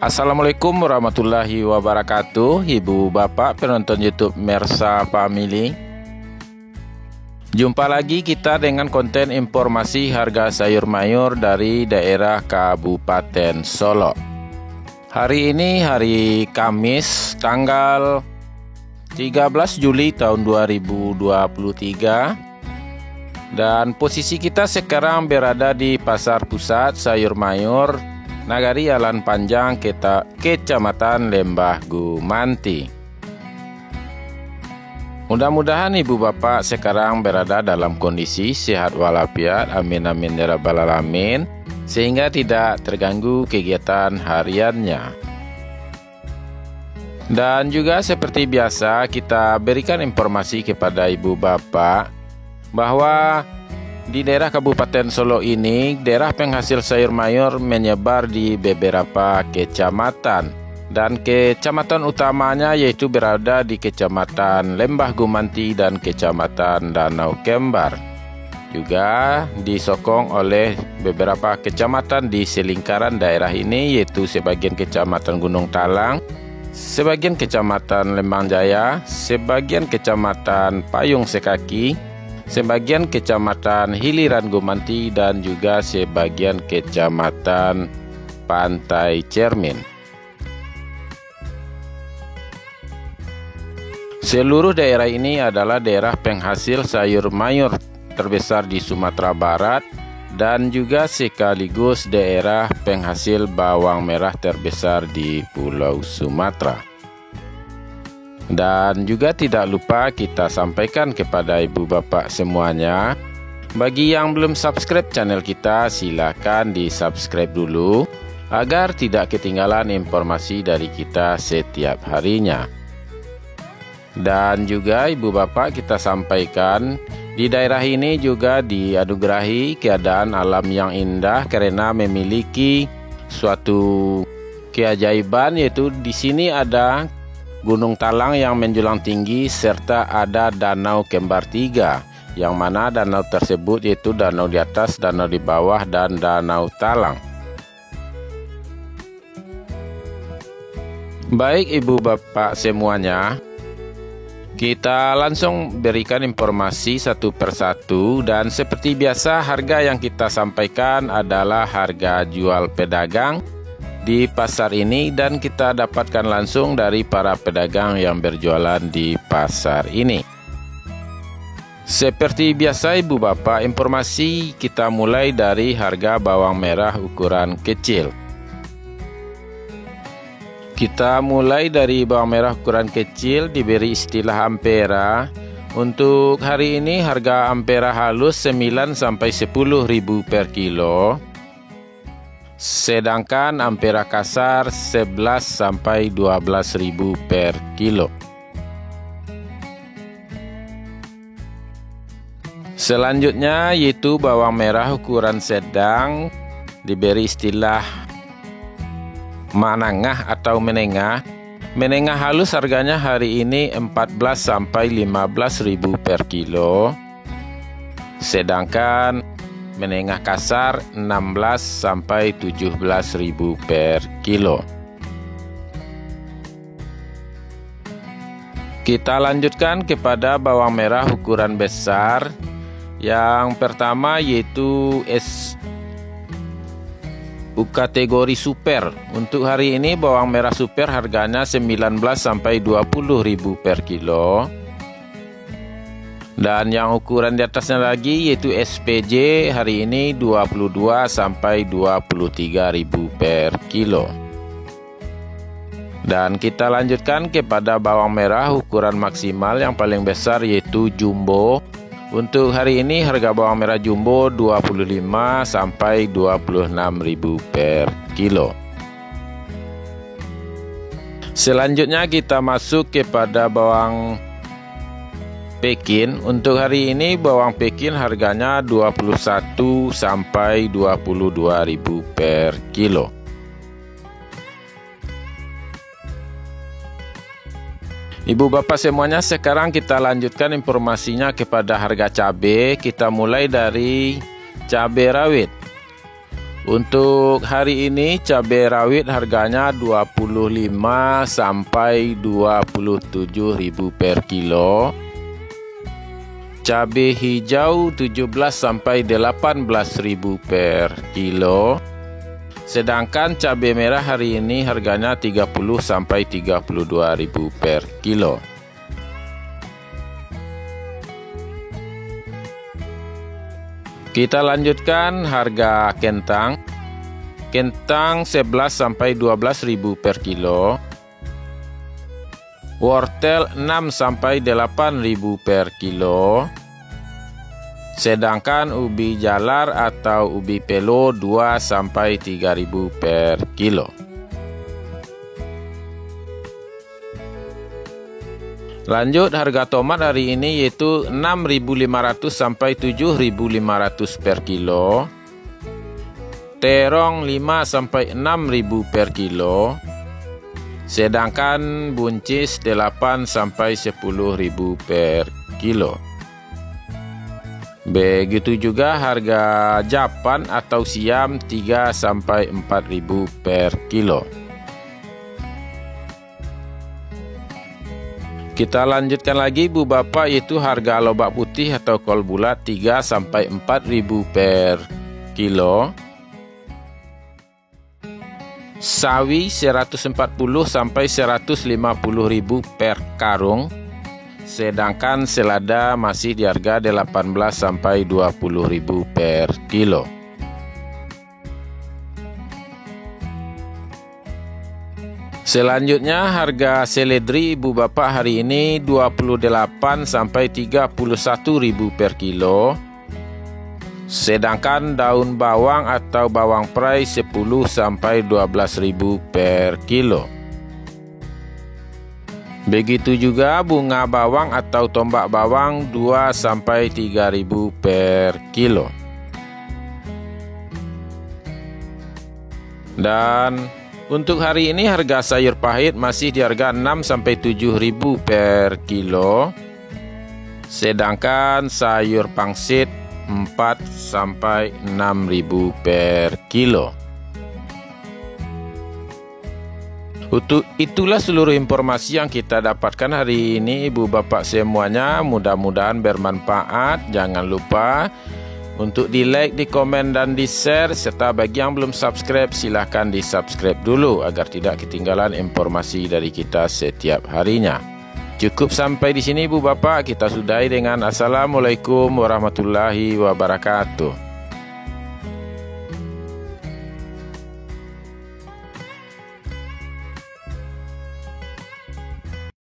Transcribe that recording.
Assalamualaikum warahmatullahi wabarakatuh, Ibu Bapak penonton YouTube Mersa Family. Jumpa lagi kita dengan konten informasi harga sayur mayur dari daerah Kabupaten Solo. Hari ini hari Kamis tanggal 13 Juli tahun 2023. Dan posisi kita sekarang berada di Pasar Pusat Sayur Mayur Nagari Jalan Panjang, Kecamatan Lembah Gumanti. Mudah-mudahan Ibu Bapak sekarang berada dalam kondisi sehat walafiat, amin amin ya rabbal alamin, sehingga tidak terganggu kegiatan hariannya. Dan juga seperti biasa kita berikan informasi kepada Ibu Bapak bahwa di daerah Kabupaten Solo ini, daerah penghasil sayur mayur menyebar di beberapa kecamatan. Dan kecamatan utamanya yaitu berada di Kecamatan Lembah Gumanti dan Kecamatan Danau Kembar. Juga disokong oleh beberapa kecamatan di selingkaran daerah ini, yaitu sebagian Kecamatan Gunung Talang, sebagian Kecamatan Lembang Jaya, sebagian Kecamatan Payung Sekaki, sebagian Kecamatan Hiliran Gumanti, dan juga sebagian Kecamatan Pantai Cermin. Seluruh daerah ini adalah daerah penghasil sayur mayur terbesar di Sumatera Barat dan juga sekaligus daerah penghasil bawang merah terbesar di Pulau Sumatera. Dan juga tidak lupa kita sampaikan kepada Ibu Bapak semuanya, bagi yang belum subscribe channel kita, silakan di subscribe dulu agar tidak ketinggalan informasi dari kita setiap harinya. Dan juga Ibu Bapak kita sampaikan, di daerah ini juga dianugerahi keadaan alam yang indah karena memiliki suatu keajaiban, yaitu di sini ada Gunung Talang yang menjulang tinggi serta ada Danau Kembar 3, yang mana danau tersebut yaitu danau di atas, danau di bawah, dan Danau Talang. Baik Ibu Bapak semuanya, kita langsung berikan informasi satu persatu, dan seperti biasa harga yang kita sampaikan adalah harga jual pedagang di pasar ini, dan kita dapatkan langsung dari para pedagang yang berjualan di pasar ini. Seperti biasa Ibu Bapak, informasi kita mulai dari harga bawang merah ukuran kecil. Kita mulai dari bawang merah ukuran kecil diberi istilah ampera. Untuk hari ini harga ampera halus 9 sampai 10.000 per kilo. Sedangkan ampera kasar 11 sampai 12.000 per kilo. Selanjutnya yaitu bawang merah ukuran sedang diberi istilah menengah atau menengah. Menengah halus harganya hari ini 14 sampai 15.000 per kilo. Sedangkan menengah kasar 16 sampai 17.000 per kilo. Kita lanjutkan kepada bawang merah ukuran besar. Yang pertama yaitu kategori super. Untuk hari ini bawang merah super harganya 19 sampai 20.000 per kilo. Dan yang ukuran di atasnya lagi yaitu SPJ hari ini 22 sampai 23.000 per kilo. Dan kita lanjutkan kepada bawang merah ukuran maksimal yang paling besar yaitu jumbo. Untuk hari ini harga bawang merah jumbo 25 sampai 26.000 per kilo. Selanjutnya kita masuk kepada bawang Pekin. Untuk hari ini bawang Pekin harganya 21 sampai 22.000 per kilo. Ibu Bapak semuanya, sekarang kita lanjutkan informasinya kepada harga cabai. Kita mulai dari cabai rawit. Untuk hari ini cabai rawit harganya 25 sampai 27.000 per kilo. Cabai hijau 17 sampai 18.000 per kilo. Sedangkan cabai merah hari ini harganya 30 sampai 32.000 per kilo. Kita lanjutkan harga kentang. Kentang 11 sampai 12.000 per kilo. Wortel 6 sampai 8.000 per kilo. Sedangkan ubi jalar atau ubi pelo 2 sampai 3.000 per kilo. Lanjut harga tomat hari ini yaitu 6.500 sampai 7.500 per kilo. Terong 5 sampai 6.000 per kilo. Sedangkan buncis 8 sampai 10.000 per kilo. Begitu juga harga japan atau siam 3 sampai 4.000 per kilo. Kita lanjutkan lagi Bu Bapak, yaitu harga lobak putih atau kol bulat 3 sampai 4.000 per kilo. Sawi 140 sampai 150.000 per karung. Sedangkan selada masih di harga 18 sampai 20.000 per kilo. Selanjutnya harga seledri Ibu Bapak hari ini 28 sampai 31.000 per kilo. Sedangkan daun bawang atau bawang prei 10 sampai 12.000 per kilo. Begitu juga bunga bawang atau tombak bawang 2 sampai 3.000 per kilo. Dan untuk hari ini harga sayur pahit masih di harga 6 sampai 7.000 per kilo. Sedangkan sayur pangsit 4 sampai 6.000 per kilo. Itulah seluruh informasi yang kita dapatkan hari ini Ibu Bapak semuanya. Mudah-mudahan bermanfaat. Jangan lupa untuk di like, di komen, dan di share. Serta bagi yang belum subscribe, silahkan di subscribe dulu agar tidak ketinggalan informasi dari kita setiap harinya. Cukup sampai di sini Bu Bapak, kita sudahi dengan Assalamualaikum warahmatullahi wabarakatuh.